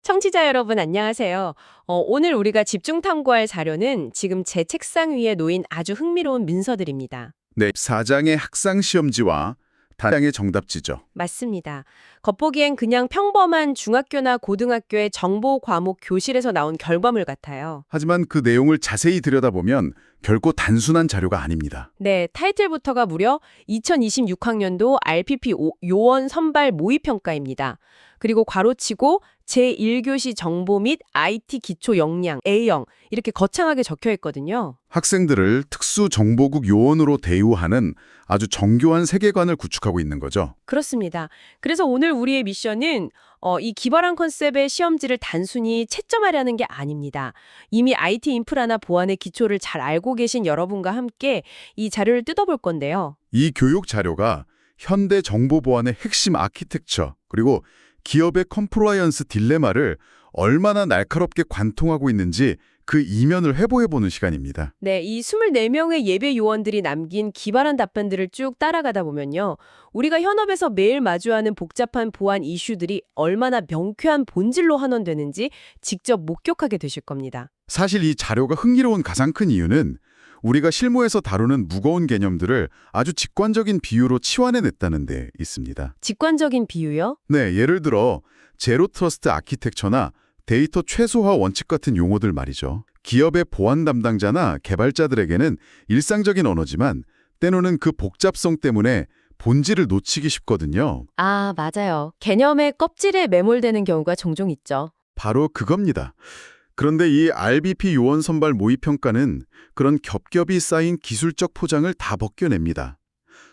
청취자 여러분 안녕하세요. 오늘 우리가 집중 탐구할 자료는 지금 제 책상 위에 놓인 아주 흥미로운 문서들입니다. 네, 4장의 학상 시험지와 다양의 정답지죠. 맞습니다. 겉보기엔 그냥 평범한 중학교나 고등학교의 정보 과목 교실에서 나온 결과물 같아요. 하지만 그 내용을 자세히 들여다보면 결코 단순한 자료가 아닙니다. 네, 타이틀부터가 무려 2026학년도 RPP 요원 선발 모의평가입니다. 그리고 괄호치고 제1교시 정보 및 IT 기초 역량 A형 이렇게 거창하게 적혀 있거든요. 학생들을 특수정보국 요원으로 대우하는 아주 정교한 세계관을 구축하고 있는 거죠. 그렇습니다. 그래서 오늘 우리의 미션은 이 기발한 컨셉의 시험지를 단순히 채점하려는 게 아닙니다. 이미 IT 인프라나 보안의 기초를 잘 알고 계신 여러분과 함께 이 자료를 뜯어볼 건데요. 이 교육 자료가 현대 정보보안의 핵심 아키텍처 그리고 기업의 컴플라이언스 딜레마를 얼마나 날카롭게 관통하고 있는지 그 이면을 회보해보는 시간입니다. 네, 이 24명의 예배 요원들이 남긴 기발한 답변들을 쭉 따라가다 보면요. 우리가 현업에서 매일 마주하는 복잡한 보안 이슈들이 얼마나 명쾌한 본질로 환원되는지 직접 목격하게 되실 겁니다. 사실 이 자료가 흥미로운 가장 큰 이유는 우리가 실무에서 다루는 무거운 개념들을 아주 직관적인 비유로 치환해냈다는 데 있습니다. 직관적인 비유요? 네, 예를 들어 제로 트러스트 아키텍처나 데이터 최소화 원칙 같은 용어들 말이죠. 기업의 보안 담당자나 개발자들에게는 일상적인 언어지만 때로는 그 복잡성 때문에 본질을 놓치기 쉽거든요. 아, 맞아요. 개념의 껍질에 매몰되는 경우가 종종 있죠. 바로 그겁니다. 그런데 이 RBP 요원 선발 모의평가는 그런 겹겹이 쌓인 기술적 포장을 다 벗겨냅니다.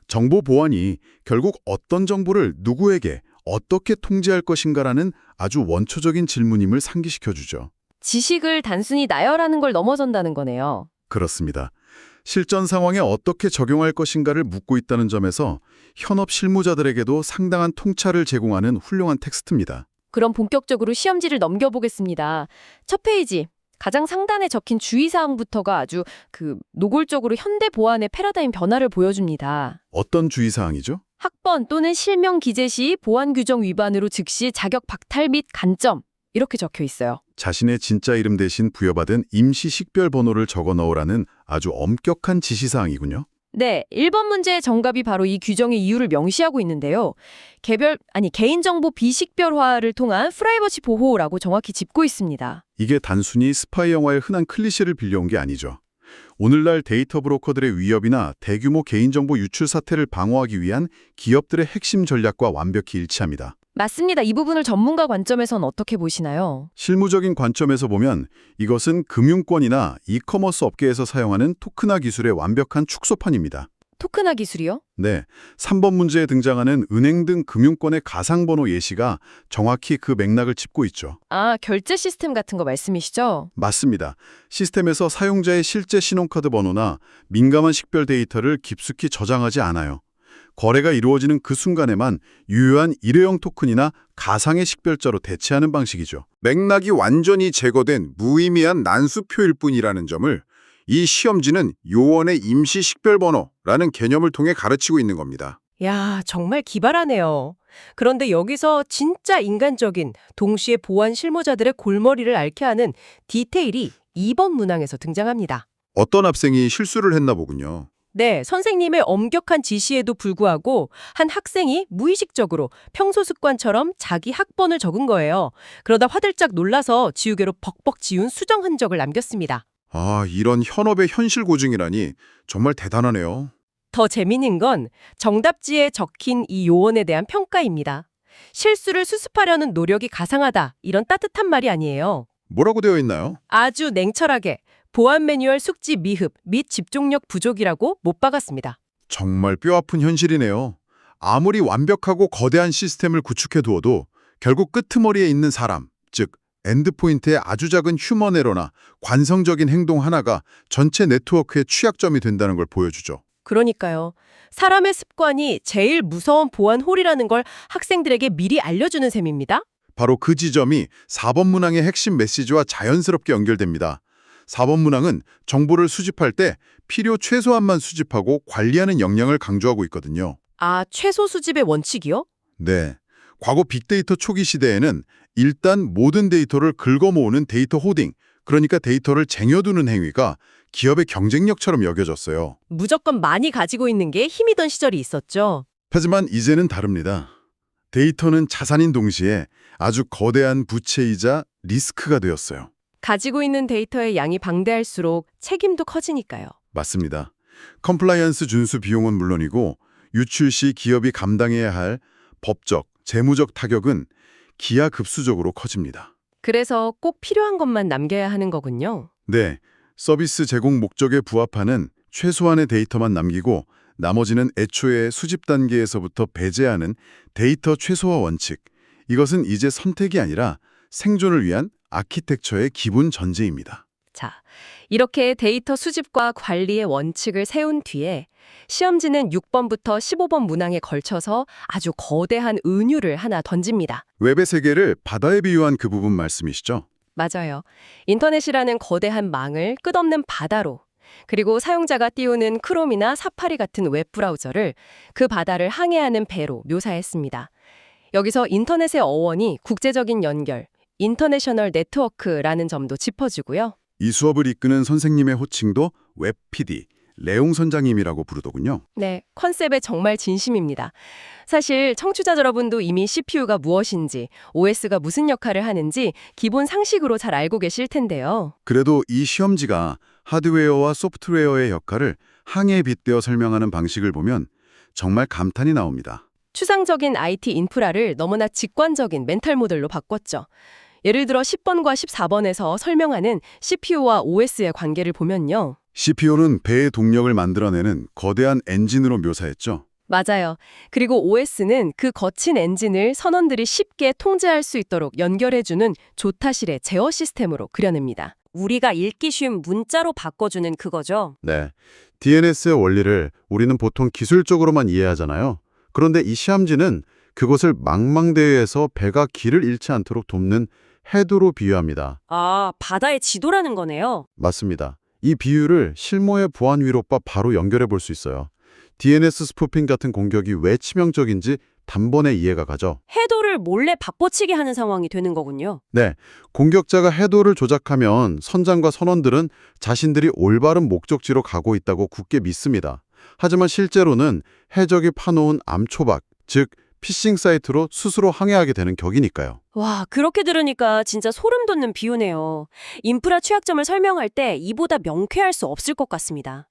정보 보안이 결국 어떤 정보를 누구에게 어떻게 통제할 것인가라는 아주 원초적인 질문임을 상기시켜주죠. 지식을 단순히 나열하는 걸 넘어선다는 거네요. 그렇습니다. 실전 상황에 어떻게 적용할 것인가를 묻고 있다는 점에서 현업 실무자들에게도 상당한 통찰을 제공하는 훌륭한 텍스트입니다. 그럼 본격적으로 시험지를 넘겨보겠습니다. 첫 페이지, 가장 상단에 적힌 주의사항부터가 아주 노골적으로 현대 보안의 패러다임 변화를 보여줍니다. 어떤 주의사항이죠? 학번 또는 실명 기재 시 보안 규정 위반으로 즉시 자격 박탈 및 간점 이렇게 적혀 있어요. 자신의 진짜 이름 대신 부여받은 임시 식별 번호를 적어 넣으라는 아주 엄격한 지시사항이군요. 네, 1번 문제의 정답이 바로 이 규정의 이유를 명시하고 있는데요. 개인정보 비식별화를 통한 프라이버시 보호라고 정확히 짚고 있습니다. 이게 단순히 스파이 영화의 흔한 클리셰를 빌려온 게 아니죠. 오늘날 데이터 브로커들의 위협이나 대규모 개인정보 유출 사태를 방어하기 위한 기업들의 핵심 전략과 완벽히 일치합니다. 맞습니다. 이 부분을 전문가 관점에선 어떻게 보시나요? 실무적인 관점에서 보면 이것은 금융권이나 이커머스 업계에서 사용하는 토큰화 기술의 완벽한 축소판입니다. 토큰화 기술이요? 네, 3번 문제에 등장하는 은행 등 금융권의 가상번호 예시가 정확히 그 맥락을 짚고 있죠. 아, 결제 시스템 같은 거 말씀이시죠? 맞습니다. 시스템에서 사용자의 실제 신용카드 번호나 민감한 식별 데이터를 깊숙이 저장하지 않아요. 거래가 이루어지는 그 순간에만 유효한 일회용 토큰이나 가상의 식별자로 대체하는 방식이죠. 맥락이 완전히 제거된 무의미한 난수표일 뿐이라는 점을 이 시험지는 요원의 임시 식별번호라는 개념을 통해 가르치고 있는 겁니다. 야, 정말 기발하네요. 그런데 여기서 진짜 인간적인 동시에 보안 실무자들의 골머리를 앓게 하는 디테일이 2번 문항에서 등장합니다. 어떤 학생이 실수를 했나 보군요. 네, 선생님의 엄격한 지시에도 불구하고 한 학생이 무의식적으로 평소 습관처럼 자기 학번을 적은 거예요. 그러다 화들짝 놀라서 지우개로 벅벅 지운 수정 흔적을 남겼습니다. 아, 이런 현업의 현실 고증이라니 정말 대단하네요. 더 재미있는 건 정답지에 적힌 이 요원에 대한 평가입니다. 실수를 수습하려는 노력이 가상하다, 이런 따뜻한 말이 아니에요. 뭐라고 되어 있나요? 아주 냉철하게 보안 매뉴얼 숙지 미흡 및 집중력 부족이라고 못 박았습니다. 정말 뼈아픈 현실이네요. 아무리 완벽하고 거대한 시스템을 구축해 두어도 결국 끄트머리에 있는 사람, 즉 엔드포인트의 아주 작은 휴먼 에러나 관성적인 행동 하나가 전체 네트워크의 취약점이 된다는 걸 보여주죠. 그러니까요. 사람의 습관이 제일 무서운 보안 홀이라는 걸 학생들에게 미리 알려주는 셈입니다. 바로 그 지점이 4번 문항의 핵심 메시지와 자연스럽게 연결됩니다. 4번 문항은 정보를 수집할 때 필요 최소한만 수집하고 관리하는 역량을 강조하고 있거든요. 아, 최소 수집의 원칙이요? 네. 과거 빅데이터 초기 시대에는 일단 모든 데이터를 긁어모으는 데이터 호딩, 그러니까 데이터를 쟁여두는 행위가 기업의 경쟁력처럼 여겨졌어요. 무조건 많이 가지고 있는 게 힘이던 시절이 있었죠. 하지만 이제는 다릅니다. 데이터는 자산인 동시에 아주 거대한 부채이자 리스크가 되었어요. 가지고 있는 데이터의 양이 방대할수록 책임도 커지니까요. 맞습니다. 컴플라이언스 준수 비용은 물론이고 유출 시 기업이 감당해야 할 법적, 재무적 타격은 기하급수적으로 커집니다. 그래서 꼭 필요한 것만 남겨야 하는 거군요. 네, 서비스 제공 목적에 부합하는 최소한의 데이터만 남기고 나머지는 애초에 수집 단계에서부터 배제하는 데이터 최소화 원칙. 이것은 이제 선택이 아니라 생존을 위한 아키텍처의 기본 전제입니다. 자, 이렇게 데이터 수집과 관리의 원칙을 세운 뒤에 시험지는 6번부터 15번 문항에 걸쳐서 아주 거대한 은유를 하나 던집니다. 웹의 세계를 바다에 비유한 그 부분 말씀이시죠? 맞아요. 인터넷이라는 거대한 망을 끝없는 바다로, 그리고 사용자가 띄우는 크롬이나 사파리 같은 웹브라우저를 그 바다를 항해하는 배로 묘사했습니다. 여기서 인터넷의 어원이 국제적인 연결, 인터내셔널 네트워크라는 점도 짚어주고요. 이 수업을 이끄는 선생님의 호칭도 웹 PD, 레옹 선장님이라고 부르더군요. 네, 컨셉에 정말 진심입니다. 사실 청취자 여러분도 이미 CPU가 무엇인지, OS가 무슨 역할을 하는지 기본 상식으로 잘 알고 계실 텐데요. 그래도 이 시험지가 하드웨어와 소프트웨어의 역할을 항해에 빗대어 설명하는 방식을 보면 정말 감탄이 나옵니다. 추상적인 IT 인프라를 너무나 직관적인 멘탈 모델로 바꿨죠. 예를 들어 10번과 14번에서 설명하는 CPU와 OS의 관계를 보면요. CPU는 배의 동력을 만들어내는 거대한 엔진으로 묘사했죠. 맞아요. 그리고 OS는 그 거친 엔진을 선원들이 쉽게 통제할 수 있도록 연결해주는 조타실의 제어 시스템으로 그려냅니다. 우리가 읽기 쉬운 문자로 바꿔주는 그거죠. 네, DNS의 원리를 우리는 보통 기술적으로만 이해하잖아요. 그런데 이 시험지는 그것을 망망대해에서 배가 길을 잃지 않도록 돕는 해도로 비유합니다. 아, 바다의 지도라는 거네요. 맞습니다. 이 비유를 실무의 보안 위력과 바로 연결해 볼 수 있어요. DNS 스푸핑 같은 공격이 왜 치명적인지 단번에 이해가 가죠. 해도를 몰래 바꿔치기 하는 상황이 되는 거군요. 네, 공격자가 해도를 조작하면 선장과 선원들은 자신들이 올바른 목적지로 가고 있다고 굳게 믿습니다. 하지만 실제로는 해적이 파놓은 암초박, 즉 피싱 사이트로 스스로 항해하게 되는 격이니까요. 와, 그렇게 들으니까 진짜 소름 돋는 비유네요. 인프라 취약점을 설명할 때 이보다 명쾌할 수 없을 것 같습니다.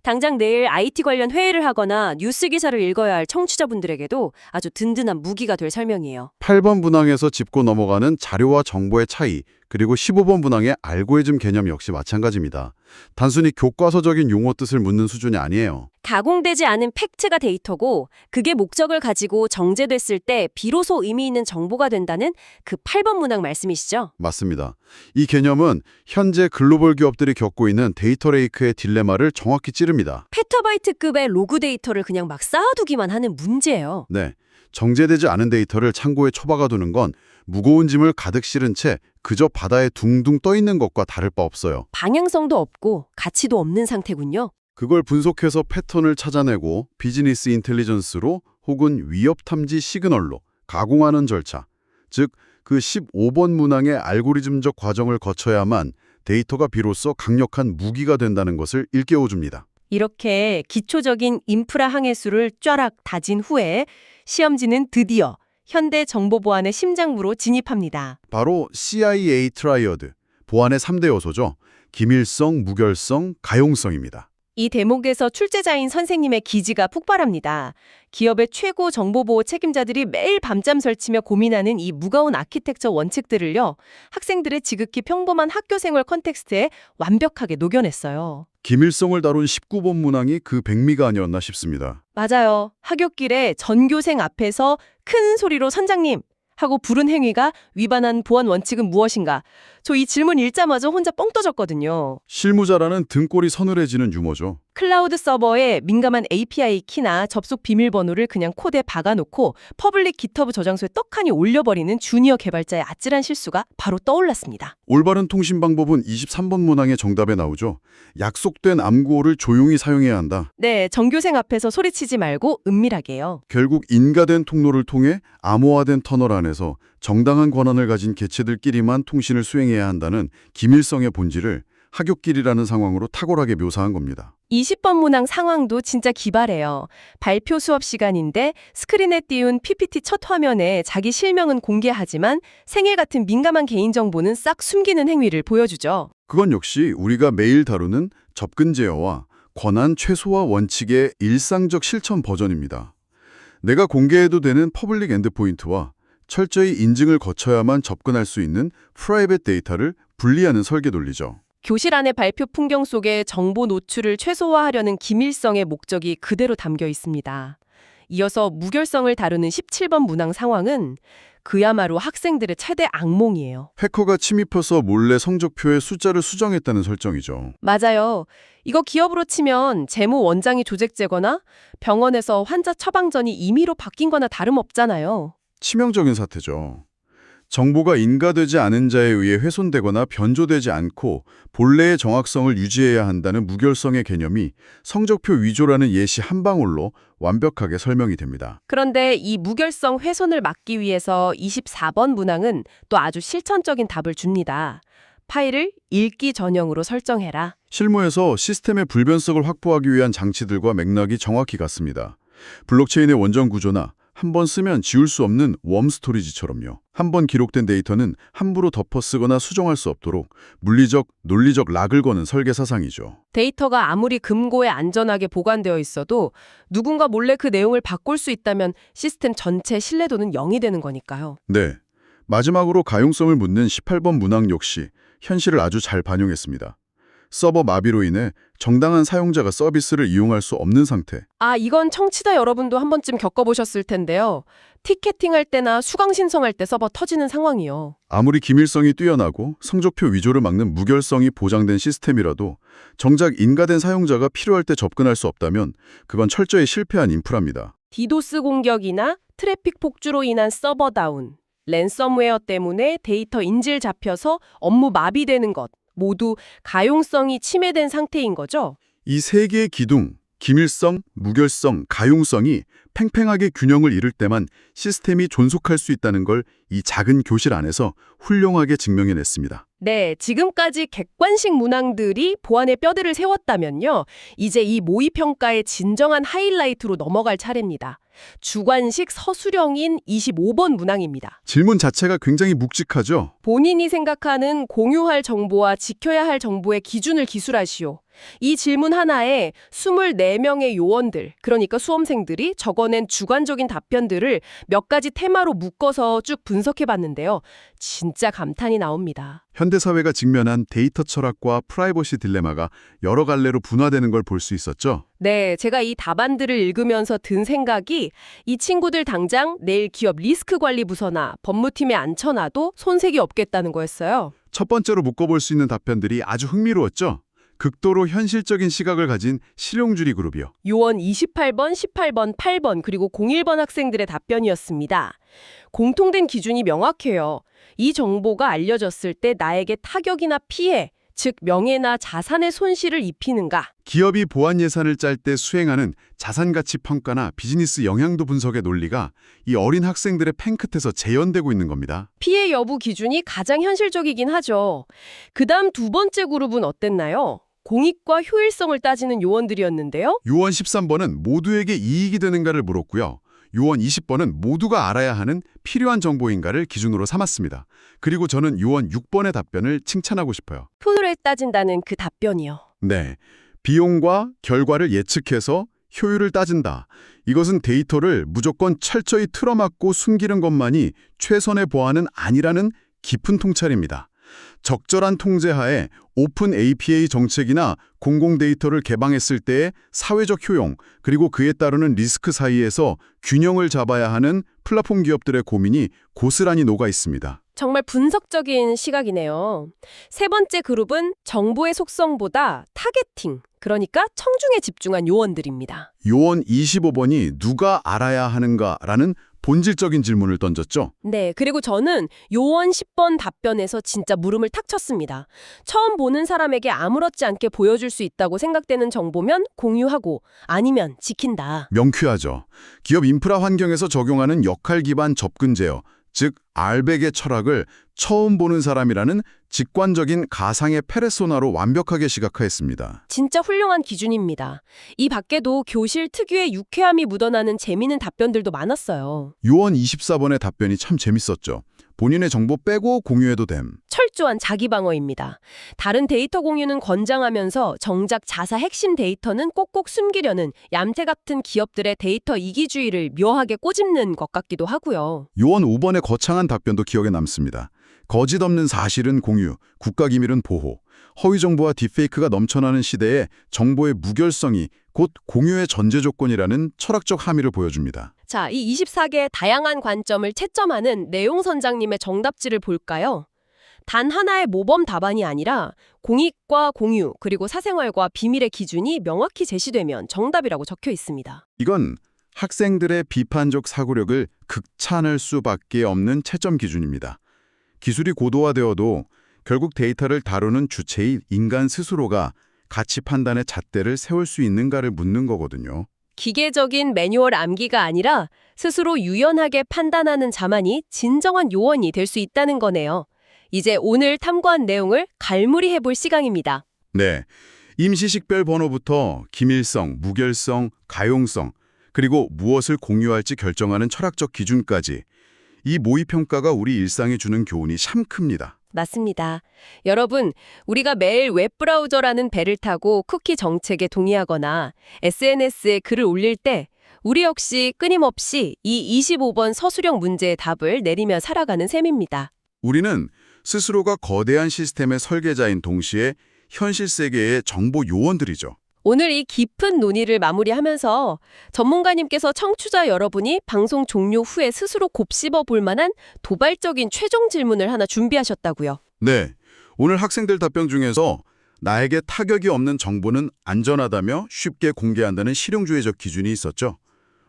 당장 내일 IT 관련 회의를 하거나 뉴스 기사를 읽어야 할 청취자분들에게도 아주 든든한 무기가 될 설명이에요. 8번 문항에서 짚고 넘어가는 자료와 정보의 차이, 그리고 15번 문항의 알고리즘 개념 역시 마찬가지입니다. 단순히 교과서적인 용어 뜻을 묻는 수준이 아니에요. 가공되지 않은 팩트가 데이터고 그게 목적을 가지고 정제됐을 때 비로소 의미 있는 정보가 된다는 그 8번 문항 말씀이시죠? 맞습니다. 이 개념은 현재 글로벌 기업들이 겪고 있는 데이터 레이크의 딜레마를 정확히 찌릅니다. 페타바이트급의 로그 데이터를 그냥 막 쌓아두기만 하는 문제예요. 네, 정제되지 않은 데이터를 창고에 처박아두는 건 무거운 짐을 가득 실은 채 그저 바다에 둥둥 떠 있는 것과 다를 바 없어요. 방향성도 없고 가치도 없는 상태군요. 그걸 분석해서 패턴을 찾아내고 비즈니스 인텔리전스로 혹은 위협 탐지 시그널로 가공하는 절차, 즉 그 15번 문항의 알고리즘적 과정을 거쳐야만 데이터가 비로소 강력한 무기가 된다는 것을 일깨워줍니다. 이렇게 기초적인 인프라 항해수를 쫘락 다진 후에 시험지는 드디어 현대 정보보안의 심장부로 진입합니다. 바로 CIA 트라이어드, 보안의 3대 요소죠. 기밀성, 무결성, 가용성입니다. 이 대목에서 출제자인 선생님의 기지가 폭발합니다. 기업의 최고 정보보호 책임자들이 매일 밤잠 설치며 고민하는 이 무거운 아키텍처 원칙들을요, 학생들의 지극히 평범한 학교생활 컨텍스트에 완벽하게 녹여냈어요. 기밀성을 다룬 19번 문항이 그 백미가 아니었나 싶습니다. 맞아요. 하굣길에 전교생 앞에서 큰 소리로 선장님! 하고 부른 행위가 위반한 보안 원칙은 무엇인가? 저 이 질문 읽자마자 혼자 뻥 터졌거든요. 실무자라는 등골이 서늘해지는 유머죠. 클라우드 서버에 민감한 API 키나 접속 비밀번호를 그냥 코드에 박아놓고 퍼블릭 깃허브 저장소에 떡하니 올려버리는 주니어 개발자의 아찔한 실수가 바로 떠올랐습니다. 올바른 통신 방법은 23번 문항의 정답에 나오죠. 약속된 암구호를 조용히 사용해야 한다. 네, 전교생 앞에서 소리치지 말고 은밀하게요. 결국 인가된 통로를 통해 암호화된 터널 안에서 정당한 권한을 가진 개체들끼리만 통신을 수행해야 한다는 기밀성의 본질을 하굣길이라는 상황으로 탁월하게 묘사한 겁니다. 20번 문항 상황도 진짜 기발해요. 발표 수업 시간인데 스크린에 띄운 PPT 첫 화면에 자기 실명은 공개하지만 생애 같은 민감한 개인정보는 싹 숨기는 행위를 보여주죠. 그건 역시 우리가 매일 다루는 접근 제어와 권한 최소화 원칙의 일상적 실천 버전입니다. 내가 공개해도 되는 퍼블릭 엔드포인트와 철저히 인증을 거쳐야만 접근할 수 있는 프라이빗 데이터를 분리하는 설계 논리죠. 교실 안의 발표 풍경 속에 정보 노출을 최소화하려는 기밀성의 목적이 그대로 담겨 있습니다. 이어서 무결성을 다루는 17번 문항 상황은 그야말로 학생들의 최대 악몽이에요. 해커가 침입해서 몰래 성적표에 숫자를 수정했다는 설정이죠. 맞아요. 이거 기업으로 치면 재무 원장이 조직제거나 병원에서 환자 처방전이 임의로 바뀐 거나 다름없잖아요. 치명적인 사태죠. 정보가 인가되지 않은 자에 의해 훼손되거나 변조되지 않고 본래의 정확성을 유지해야 한다는 무결성의 개념이 성적표 위조라는 예시 한 방울로 완벽하게 설명이 됩니다. 그런데 이 무결성 훼손을 막기 위해서 24번 문항은 또 아주 실천적인 답을 줍니다. 파일을 읽기 전용으로 설정해라. 실무에서 시스템의 불변성을 확보하기 위한 장치들과 맥락이 정확히 같습니다. 블록체인의 원전 구조나 한 번 쓰면 지울 수 없는 웜 스토리지처럼요. 한 번 기록된 데이터는 함부로 덮어쓰거나 수정할 수 없도록 물리적, 논리적 락을 거는 설계 사상이죠. 데이터가 아무리 금고에 안전하게 보관되어 있어도 누군가 몰래 그 내용을 바꿀 수 있다면 시스템 전체 신뢰도는 0이 되는 거니까요. 네. 마지막으로 가용성을 묻는 18번 문항 역시 현실을 아주 잘 반영했습니다. 서버 마비로 인해 정당한 사용자가 서비스를 이용할 수 없는 상태. 아, 이건 청취자 여러분도 한 번쯤 겪어보셨을 텐데요. 티켓팅할 때나 수강 신청할 때 서버 터지는 상황이요. 아무리 기밀성이 뛰어나고 성적표 위조를 막는 무결성이 보장된 시스템이라도 정작 인가된 사용자가 필요할 때 접근할 수 없다면 그건 철저히 실패한 인프라입니다. 디도스 공격이나 트래픽 폭주로 인한 서버 다운, 랜섬웨어 때문에 데이터 인질 잡혀서 업무 마비되는 것, 모두 가용성이 침해된 상태인 거죠. 이 세 개의 기둥, 기밀성, 무결성, 가용성이 팽팽하게 균형을 이룰 때만 시스템이 존속할 수 있다는 걸 이 작은 교실 안에서 훌륭하게 증명해냈습니다. 네, 지금까지 객관식 문항들이 보안의 뼈대를 세웠다면요. 이제 이 모의평가의 진정한 하이라이트로 넘어갈 차례입니다. 주관식 서술형인 25번 문항입니다. 질문 자체가 굉장히 묵직하죠? 본인이 생각하는 공유할 정보와 지켜야 할 정보의 기준을 기술하시오. 이 질문 하나에 24명의 요원들, 그러니까 수험생들이 적어낸 주관적인 답변들을 몇 가지 테마로 묶어서 쭉 분석해봤는데요. 진짜 감탄이 나옵니다. 현대사회가 직면한 데이터 철학과 프라이버시 딜레마가 여러 갈래로 분화되는 걸 볼 수 있었죠? 네, 제가 이 답안들을 읽으면서 든 생각이 이 친구들 당장 내일 기업 리스크 관리 부서나 법무팀에 앉혀놔도 손색이 없겠다는 거였어요. 첫 번째로 묶어볼 수 있는 답변들이 아주 흥미로웠죠? 극도로 현실적인 시각을 가진 실용주의 그룹이요. 요원 28번, 18번, 8번 그리고 01번 학생들의 답변이었습니다. 공통된 기준이 명확해요. 이 정보가 알려졌을 때 나에게 타격이나 피해, 즉 명예나 자산의 손실을 입히는가? 기업이 보안 예산을 짤 때 수행하는 자산가치 평가나 비즈니스 영향도 분석의 논리가 이 어린 학생들의 펜 끝에서 재현되고 있는 겁니다. 피해 여부 기준이 가장 현실적이긴 하죠. 그다음 두 번째 그룹은 어땠나요? 공익과 효율성을 따지는 요원들이었는데요. 요원 13번은 모두에게 이익이 되는가를 물었고요. 요원 20번은 모두가 알아야 하는 필요한 정보인가를 기준으로 삼았습니다. 그리고 저는 요원 6번의 답변을 칭찬하고 싶어요. 효율을 따진다는 그 답변이요. 네, 비용과 결과를 예측해서 효율을 따진다. 이것은 데이터를 무조건 철저히 틀어막고 숨기는 것만이 최선의 보안은 아니라는 깊은 통찰입니다. 적절한 통제하에 오픈 API 정책이나 공공 데이터를 개방했을 때의 사회적 효용, 그리고 그에 따르는 리스크 사이에서 균형을 잡아야 하는 플랫폼 기업들의 고민이 고스란히 녹아 있습니다. 정말 분석적인 시각이네요. 세 번째 그룹은 정보의 속성보다 타겟팅, 그러니까 청중에 집중한 요원들입니다. 요원 25번이 누가 알아야 하는가라는 본질적인 질문을 던졌죠. 네, 그리고 저는 요원 10번 답변에서 진짜 물음을 탁 쳤습니다. 처음 보는 사람에게 아무렇지 않게 보여줄 수 있다고 생각되는 정보면 공유하고 아니면 지킨다. 명쾌하죠. 기업 인프라 환경에서 적용하는 역할 기반 접근 제어, 즉 알백의 철학을 처음 보는 사람이라는 직관적인 가상의 페르소나로 완벽하게 시각화했습니다. 진짜 훌륭한 기준입니다. 이 밖에도 교실 특유의 유쾌함이 묻어나는 재미있는 답변들도 많았어요. 요원 24번의 답변이 참 재밌었죠. 본인의 정보 빼고 공유해도 됨. 철저한 자기 방어입니다. 다른 데이터 공유는 권장하면서 정작 자사 핵심 데이터는 꼭꼭 숨기려는 얌태 같은 기업들의 데이터 이기주의를 묘하게 꼬집는 것 같기도 하고요. 요원 5번의 거창한 답변도 기억에 남습니다. 거짓 없는 사실은 공유, 국가기밀은 보호. 허위 정보와 딥페이크가 넘쳐나는 시대에 정보의 무결성이 곧 공유의 전제 조건이라는 철학적 함의를 보여줍니다. 자, 이 24개의 다양한 관점을 채점하는 내용 선장님의 정답지를 볼까요? 단 하나의 모범 답안이 아니라 공익과 공유, 그리고 사생활과 비밀의 기준이 명확히 제시되면 정답이라고 적혀 있습니다. 이건 학생들의 비판적 사고력을 극찬할 수밖에 없는 채점 기준입니다. 기술이 고도화되어도 결국 데이터를 다루는 주체인 인간 스스로가 가치 판단의 잣대를 세울 수 있는가를 묻는 거거든요. 기계적인 매뉴얼 암기가 아니라 스스로 유연하게 판단하는 자만이 진정한 요원이 될 수 있다는 거네요. 이제 오늘 탐구한 내용을 갈무리 해볼 시간입니다. 네, 임시식별 번호부터 기밀성, 무결성, 가용성, 그리고 무엇을 공유할지 결정하는 철학적 기준까지 이 모의평가가 우리 일상에 주는 교훈이 참 큽니다. 맞습니다. 여러분, 우리가 매일 웹브라우저라는 배를 타고 쿠키 정책에 동의하거나 SNS에 글을 올릴 때 우리 역시 끊임없이 이 25번 서술형 문제의 답을 내리며 살아가는 셈입니다. 우리는 스스로가 거대한 시스템의 설계자인 동시에 현실 세계의 정보 요원들이죠. 오늘 이 깊은 논의를 마무리하면서 전문가님께서 청취자 여러분이 방송 종료 후에 스스로 곱씹어 볼 만한 도발적인 최종 질문을 하나 준비하셨다고요. 네, 오늘 학생들 답변 중에서 나에게 타격이 없는 정보는 안전하다며 쉽게 공개한다는 실용주의적 기준이 있었죠.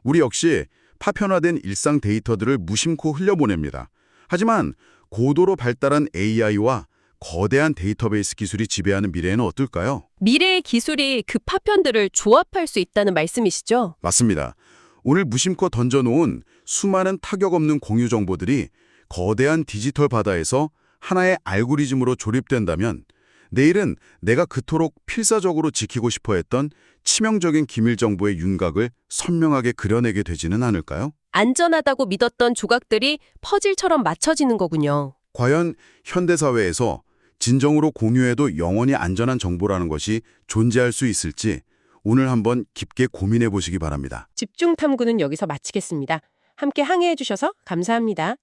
우리 역시 파편화된 일상 데이터들을 무심코 흘려보냅니다. 하지만 고도로 발달한 AI와 거대한 데이터베이스 기술이 지배하는 미래에는 어떨까요? 미래의 기술이 그 파편들을 조합할 수 있다는 말씀이시죠? 맞습니다. 오늘 무심코 던져놓은 수많은 타격 없는 공유 정보들이 거대한 디지털 바다에서 하나의 알고리즘으로 조립된다면 내일은 내가 그토록 필사적으로 지키고 싶어 했던 치명적인 기밀 정보의 윤곽을 선명하게 그려내게 되지는 않을까요? 안전하다고 믿었던 조각들이 퍼즐처럼 맞춰지는 거군요. 과연 현대사회에서 진정으로 공유해도 영원히 안전한 정보라는 것이 존재할 수 있을지 오늘 한번 깊게 고민해 보시기 바랍니다. 집중 탐구는 여기서 마치겠습니다. 함께 항해해 주셔서 감사합니다.